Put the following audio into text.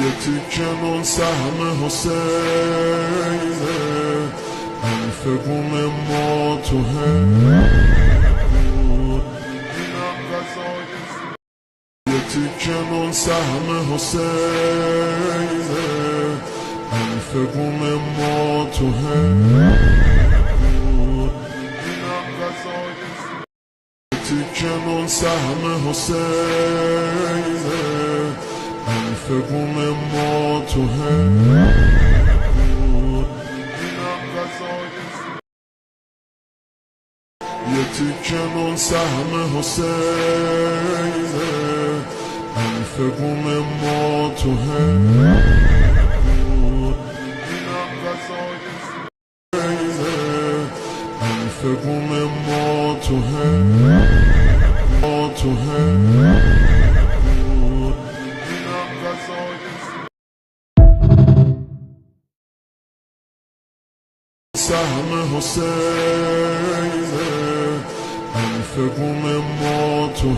یه تیکه نون سهم حسینه، انف بوم ما تو یه تیکه نون سهم حسینه، انف بوم ما تو تیکه نون سهم حسینه، انف بوم ما تو یه تیکه نون سهم حسینه، انف بوم ما تو انف بوم ما تو سهم حسینه، انف بوم ما تو